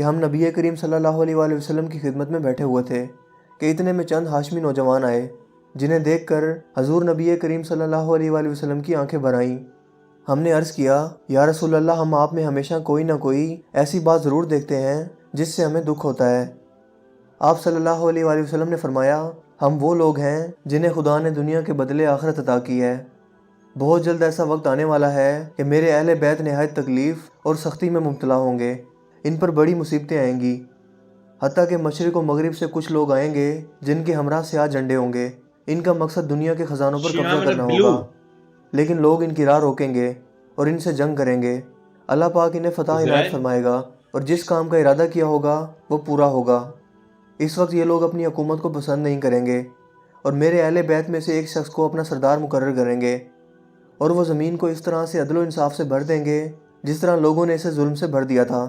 کہ ہم نبی کریم صلی اللہ علیہ وآلہ وسلم کی خدمت میں بیٹھے ہوئے تھے کہ اتنے میں چند ہاشمی نوجوان آئے، جنہیں دیکھ کر حضور نبی کریم صلی اللہ علیہ وآلہ وسلم کی آنکھیں بھر آئیں۔ ہم نے عرض کیا، یا رسول اللہ، ہم آپ میں ہمیشہ کوئی نہ کوئی ایسی بات ضرور دیکھتے ہیں جس سے ہمیں دکھ ہوتا ہے۔ آپ صلی اللہ علیہ وآلہ وسلم نے فرمایا، ہم وہ لوگ ہیں جنہیں خدا نے دنیا کے بدلے آخرت عطا کی ہے۔ بہت جلد ایسا وقت آنے والا ہے کہ میرے اہل بیت نہایت تکلیف اور سختی میں مبتلا ہوں گے، ان پر بڑی مصیبتیں آئیں گی، حتیٰ کہ مشرق و مغرب سے کچھ لوگ آئیں گے جن کے ہمراہ سیاہ جھنڈے ہوں گے۔ ان کا مقصد دنیا کے خزانوں پر قبضہ کرنا ہوگا، لیکن لوگ ان کی راہ روکیں گے اور ان سے جنگ کریں گے۔ اللہ پاک انہیں فتح عنایت فرمائے گا اور جس کام کا ارادہ کیا ہوگا وہ پورا ہوگا۔ اس وقت یہ لوگ اپنی حکومت کو پسند نہیں کریں گے اور میرے اہل بیت میں سے ایک شخص کو اپنا سردار مقرر کریں گے، اور وہ زمین کو اس طرح سے عدل و انصاف سے بھر دیں گے جس طرح لوگوں نے اسے ظلم سے بھر دیا تھا۔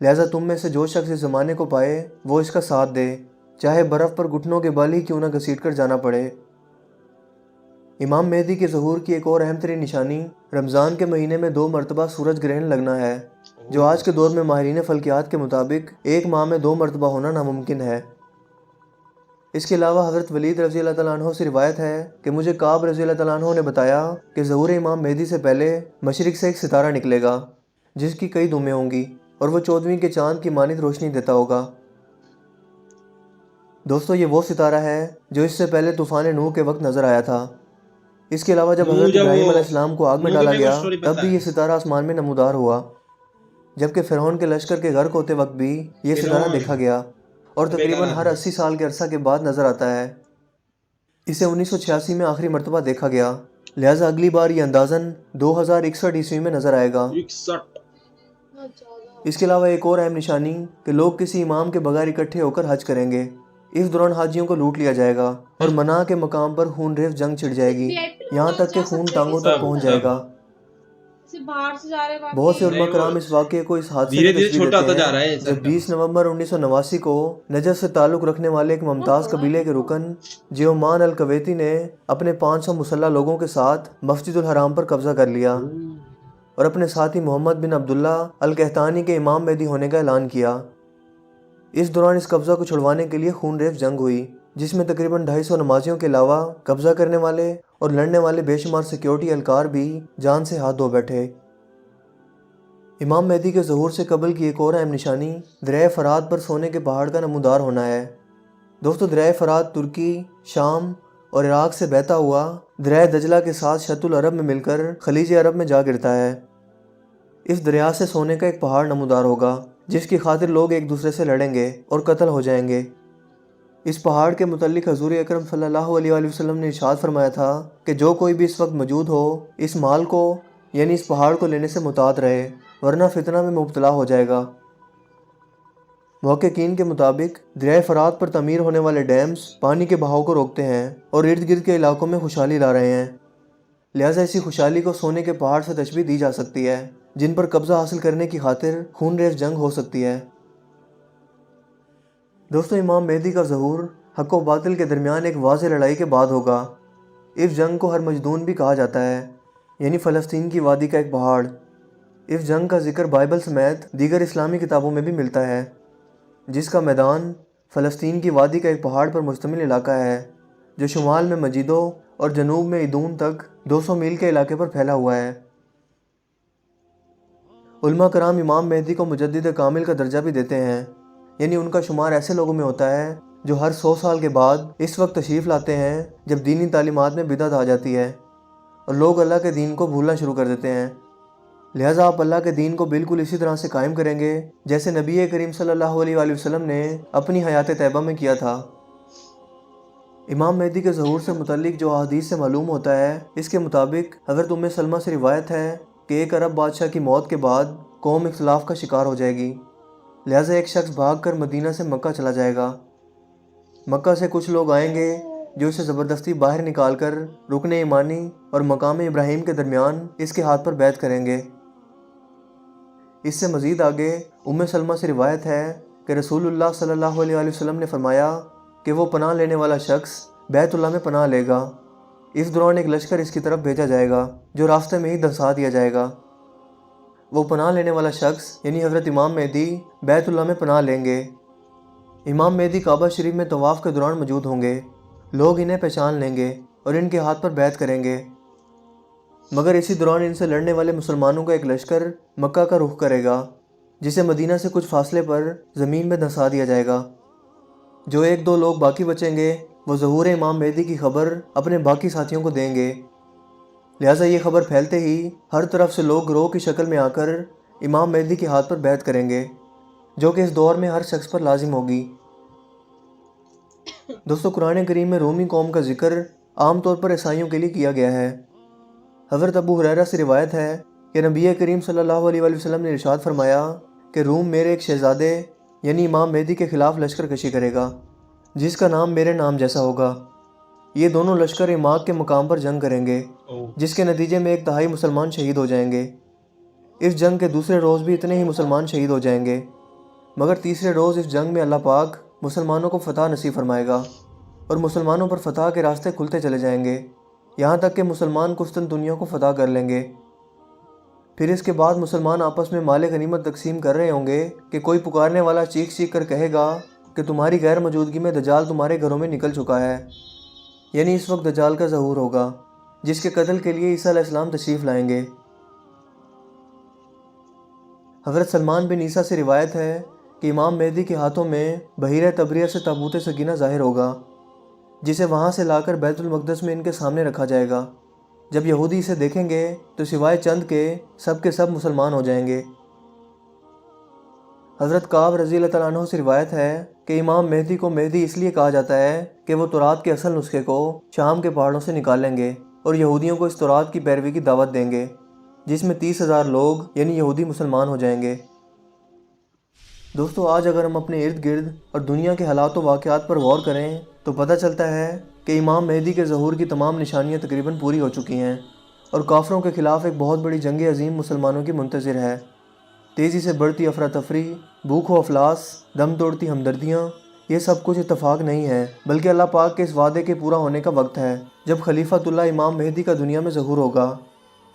لہٰذا تم میں سے جو شخص اس زمانے کو پائے وہ اس کا ساتھ دے، چاہے برف پر گھٹنوں کے بل ہی کیوں نہ گھسیٹ کر جانا پڑے۔ امام مہدی کے ظہور کی ایک اور اہم ترین نشانی رمضان کے مہینے میں 2 مرتبہ سورج گرہن لگنا ہے، جو آج کے دور میں ماہرین فلکیات کے مطابق 1 ماہ میں 2 مرتبہ ہونا ناممکن ہے۔ اس کے علاوہ حضرت ولید رضی اللہ تعالیٰ عنہ سے روایت ہے کہ مجھے کعب رضی اللہ تعالیٰ عنہ نے بتایا کہ ظہور امام مہدی سے پہلے مشرق سے ایک ستارہ نکلے گا جس کی کئی دمیں ہوں گی اور وہ 14ویں کے چاند کی مانند روشنی دیتا ہوگا۔ دوستو، یہ وہ ستارہ ہے جو اس سے پہلے طوفان نوح کے وقت نظر آیا تھا۔ اس کے علاوہ جب حضرت ابراہیم علیہ السلام کو آگ میں ڈالا گیا تب بھی یہ ستارہ آسمان میں نمودار ہوا، جبکہ فرعون کے لشکر کے غرق ہوتے وقت بھی یہ ستارہ دیکھا گیا اور تقریباً ہر 80 سال کے عرصہ کے بعد نظر آتا ہے۔ اسے 1986 میں آخری مرتبہ دیکھا گیا، لہٰذا اگلی بار یہ اندازاً 2061 عیسوی میں نظر آئے گا۔ اس کے علاوہ ایک اور اہم نشانی کہ لوگ کسی امام کے بغیر اکٹھے ہو کر حج کریں گے۔ اس دوران حاجیوں کو لوٹ لیا جائے گا اور منع کے مقام پر خون ریز جنگ چھڑ جائے گی، یہاں تک کہ خون ٹانگوں تک پہنچ جائے گا۔ بہت سے علماء کرام اس واقعے کو اس حادثے میں تشبیہ دیتے ہیں جب 20 نومبر 1989 کو نجد سے تعلق رکھنے والے ایک ممتاز قبیلے کے رکن جیومان الکویتی نے اپنے 500 مسلح لوگوں کے ساتھ مسجد الحرام پر قبضہ کر لیا اور اپنے ساتھی محمد بن عبداللہ القحطانی کے امام مہدی ہونے کا اعلان کیا۔ اس دوران اس قبضہ کو چھڑوانے کے لیے خون ریز جنگ ہوئی، جس میں تقریباً 250 نمازیوں کے علاوہ قبضہ کرنے والے اور لڑنے والے بے شمار سیکیورٹی اہلکار بھی جان سے ہاتھ دھو بیٹھے۔ امام مہدی کے ظہور سے قبل کی ایک اور اہم نشانی دریائے فرات پر سونے کے پہاڑ کا نمودار ہونا ہے۔ دوستو، دریائے فرات ترکی، شام اور عراق سے بہتا ہوا دریائے دجلہ کے ساتھ شط العرب میں مل کر خلیج عرب میں جا گرتا ہے۔ اس دریا سے سونے کا ایک پہاڑ نمودار ہوگا جس کی خاطر لوگ ایک دوسرے سے لڑیں گے اور قتل ہو جائیں گے۔ اس پہاڑ کے متعلق حضور اکرم صلی اللہ علیہ وآلہ وسلم نے ارشاد فرمایا تھا کہ جو کوئی بھی اس وقت موجود ہو اس مال کو یعنی اس پہاڑ کو لینے سے متعاد رہے، ورنہ فتنہ میں مبتلا ہو جائے گا۔ محققین کے مطابق دریائے فرات پر تعمیر ہونے والے ڈیمز پانی کے بہاؤ کو روکتے ہیں اور ارد گرد کے علاقوں میں خوشحالی لا رہے ہیں، لہٰذا اسی خوشحالی کو سونے کے پہاڑ سے تشبیہ دی جا سکتی ہے جن پر قبضہ حاصل کرنے کی خاطر خون ریز جنگ ہو سکتی ہے۔ دوستو، امام مہدی کا ظہور حق و باطل کے درمیان ایک واضح لڑائی کے بعد ہوگا۔ اس جنگ کو ہر مجدون بھی کہا جاتا ہے، یعنی فلسطین کی وادی کا ایک پہاڑ۔ اس جنگ کا ذکر بائبل سمیت دیگر اسلامی کتابوں میں بھی ملتا ہے، جس کا میدان فلسطین کی وادی کا ایک پہاڑ پر مشتمل علاقہ ہے جو شمال میں مجیدو اور جنوب میں ایدون تک 200 میل کے علاقے پر پھیلا ہوا ہے۔ علماء کرام امام مہدی کو مجدد کامل کا درجہ بھی دیتے ہیں، یعنی ان کا شمار ایسے لوگوں میں ہوتا ہے جو ہر 100 سال کے بعد اس وقت تشریف لاتے ہیں جب دینی تعلیمات میں بدعت آ جاتی ہے اور لوگ اللہ کے دین کو بھولنا شروع کر دیتے ہیں۔ لہٰذا آپ اللہ کے دین کو بالکل اسی طرح سے قائم کریں گے جیسے نبی کریم صلی اللہ علیہ وآلہ وسلم نے اپنی حیات طیبہ میں کیا تھا۔ امام مہدی کے ظہور سے متعلق جو احادیث سے معلوم ہوتا ہے، اس کے مطابق حضرت ام سلمہ سے روایت ہے کہ ایک عرب بادشاہ کی موت کے بعد قوم اختلاف کا شکار ہو جائے گی، لہٰذا ایک شخص بھاگ کر مدینہ سے مکہ چلا جائے گا۔ مکہ سے کچھ لوگ آئیں گے جو اسے زبردستی باہر نکال کر رکن ایمانی اور مقام ابراہیم کے درمیان اس کے ہاتھ پر بیعت کریں گے۔ اس سے مزید آگے ام سلمہ سے روایت ہے کہ رسول اللہ صلی اللہ علیہ وآلہ وسلم نے فرمایا کہ وہ پناہ لینے والا شخص بیت اللہ میں پناہ لے گا، اس دوران ایک لشکر اس کی طرف بھیجا جائے گا جو راستے میں ہی دھنسا دیا جائے گا۔ وہ پناہ لینے والا شخص یعنی حضرت امام مہدی بیت اللہ میں پناہ لیں گے۔ امام مہدی کعبہ شریف میں طواف کے دوران موجود ہوں گے۔ لوگ انہیں پہچان لیں گے اور ان کے ہاتھ پر بیعت کریں گے، مگر اسی دوران ان سے لڑنے والے مسلمانوں کا ایک لشکر مکہ کا رخ کرے گا، جسے مدینہ سے کچھ فاصلے پر زمین میں دھنسا دیا جائے گا۔ جو ایک دو لوگ باقی بچیں گے وہ ظہور امام مہدی کی خبر اپنے باقی ساتھیوں کو دیں گے، لہٰذا یہ خبر پھیلتے ہی ہر طرف سے لوگ گروہ کی شکل میں آ کر امام مہدی کے ہاتھ پر بیعت کریں گے، جو کہ اس دور میں ہر شخص پر لازم ہوگی۔ دوستو، قرآن کریم میں رومی قوم کا ذکر عام طور پر عیسائیوں کے لیے کیا گیا ہے۔ حضرت ابو ہریرہ سے روایت ہے کہ نبی کریم صلی اللہ علیہ وآلہ وسلم نے ارشاد فرمایا کہ روم میرے ایک شہزادے یعنی امام مہدی کے خلاف لشکر کشی کرے گا، جس کا نام میرے نام جیسا ہوگا۔ یہ دونوں لشکر عماق کے مقام پر جنگ کریں گے، جس کے نتیجے میں 1/3 مسلمان شہید ہو جائیں گے۔ اس جنگ کے دوسرے روز بھی اتنے ہی مسلمان شہید ہو جائیں گے، مگر تیسرے روز اس جنگ میں اللہ پاک مسلمانوں کو فتح نصیب فرمائے گا اور مسلمانوں پر فتح کے راستے کھلتے چلے جائیں گے، یہاں تک کہ مسلمان قسطنطنیہ کو فتح کر لیں گے۔ پھر اس کے بعد مسلمان آپس میں مال غنیمت تقسیم کر رہے ہوں گے کہ کوئی پکارنے والا چیخ چیخ کر کہے گا کہ تمہاری غیر موجودگی میں دجال تمہارے گھروں میں نکل چکا ہے، یعنی اس وقت دجال کا ظہور ہوگا، جس کے قتل کے لیے عیسیٰ علیہ السلام تشریف لائیں گے۔ حضرت سلمان بن عیسیٰ سے روایت ہے کہ امام مہدی کے ہاتھوں میں بحیرہ تبریہ سے تابوت سکینہ ظاہر ہوگا، جسے وہاں سے لا کر بیت المقدس میں ان کے سامنے رکھا جائے گا۔ جب یہودی اسے دیکھیں گے تو سوائے چند کے سب مسلمان ہو جائیں گے۔ حضرت کعب رضی اللہ تعالیٰ عنہ سے روایت ہے کہ امام مہدی کو مہدی اس لیے کہا جاتا ہے کہ وہ تورات کے اصل نسخے کو شام کے پہاڑوں سے نکالیں گے اور یہودیوں کو اس تورات کی پیروی کی دعوت دیں گے، جس میں 30,000 لوگ یعنی یہودی مسلمان ہو جائیں گے۔ دوستو، آج اگر ہم اپنے ارد گرد اور دنیا کے حالات و واقعات پر غور کریں تو پتہ چلتا ہے کہ امام مہدی کے ظہور کی تمام نشانیاں تقریباً پوری ہو چکی ہیں اور کافروں کے خلاف ایک بہت بڑی جنگ عظیم مسلمانوں کی منتظر ہے۔ تیزی سے بڑھتی افراتفری، بھوک و افلاس، دم توڑتی ہمدردیاں، یہ سب کچھ اتفاق نہیں ہے، بلکہ اللہ پاک کے اس وعدے کے پورا ہونے کا وقت ہے جب خلیفۃ اللہ امام مہدی کا دنیا میں ظہور ہوگا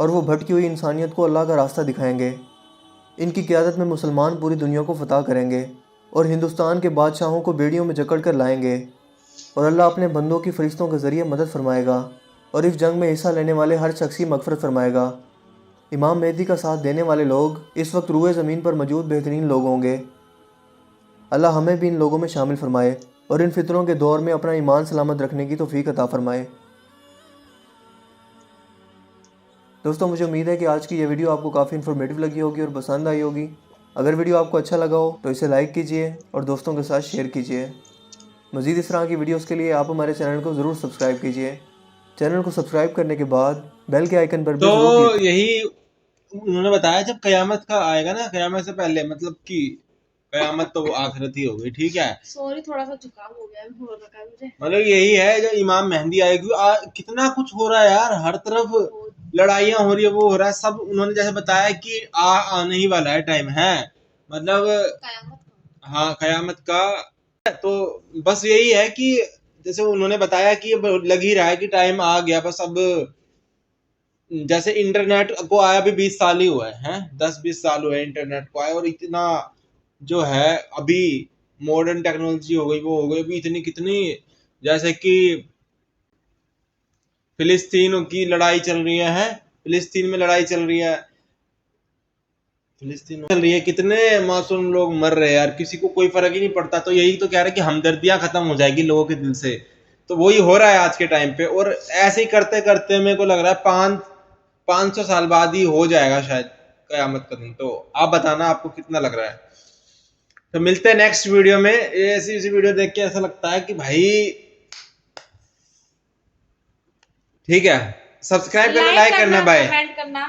اور وہ بھٹکی ہوئی انسانیت کو اللہ کا راستہ دکھائیں گے۔ ان کی قیادت میں مسلمان پوری دنیا کو فتح کریں گے اور ہندوستان کے بادشاہوں کو بیڑیوں میں جکڑ کر لائیں گے، اور اللہ اپنے بندوں کی فرشتوں کے ذریعے مدد فرمائے گا اور اس جنگ میں حصہ لینے والے ہر شخص کی مغفرت فرمائے گا۔ امام مہدی کا ساتھ دینے والے لوگ اس وقت روئے زمین پر موجود بہترین لوگ ہوں گے۔ اللہ ہمیں بھی ان لوگوں میں شامل فرمائے اور ان فتنوں کے دور میں اپنا ایمان سلامت رکھنے کی توفیق عطا فرمائے۔ دوستوں، مجھے امید ہے کہ آج کی یہ ویڈیو آپ کو کافی انفارمیٹیو لگی ہوگی اور پسند آئی ہوگی۔ اگر ویڈیو آپ کو اچھا لگا ہو تو اسے لائک کیجئے اور دوستوں کے ساتھ شیئر کیجئے۔ مزید اس طرح کی ویڈیوز کے لیے آپ ہمارے چینل کو ضرور سبسکرائب کیجئے۔ چینل کو سبسکرائب کرنے کے بعد بیل کے آئیکن پر بھی ضرور تو یہی انہوں نے بتایا جب قیامت کا آئے گا نا، قیامت سے پہلے، مطلب کہ قیامت تو وہ آخرت ہی ہوگی، ٹھیک ہے۔ سوری، تھوڑا سا زکام ہو گیا ہے مجھے۔ مطلب یہی ہے جو امام مہدی آئے گی، کتنا کچھ ہو رہا ہے یار، ہر طرف لڑائیاں ہو رہی ہے، وہ ہو رہا ہے سب۔ انہوں نے جیسے بتایا کہ آنے ہی والا ہے ٹائم ہے، مطلب ہاں قیامت کا۔ تو بس یہی ہے کہ جیسے انہوں نے بتایا کہ لگ ہی رہا ہے کہ ٹائم آ گیا بس۔ اب جیسے انٹرنیٹ کو آیا بھی 20 سال ہی ہوا ہے، 10-20 سال ہوئے انٹرنیٹ کو آیا، اور اتنا جو ہے ابھی ماڈرن ٹیکنالوجی ہو گئی، وہ ہو گئی ابھی اتنی کتنی، جیسے کہ فلسطین کی لڑائی چل رہی ہے، فلسطین میں لڑائی چل رہی ہے، کتنے معصوم لوگ مر رہے ہیں یار، کسی کو کوئی فرق ہی نہیں پڑتا۔ تو یہی تو کہہ رہے کہ ہمدردیاں ختم ہو جائے گی لوگوں کے دل سے، تو وہی ہو رہا ہے آج کے ٹائم پہ، اور ایسے ہی کرتے کرتے میرے کو لگ رہا ہے 500 سال بعد ہی ہو جائے گا شاید قیامت کا دن۔ تو آپ بتانا آپ کو کتنا لگ رہا ہے۔ تو ملتے ہیں نیکسٹ ویڈیو میں۔ ایسی ویڈیو دیکھ کے ایسا لگتا ہے کہ بھائی ٹھیک ہے، سبسکرائب کرنا، لائک کرنا، بائے۔ کمنٹ کرنا۔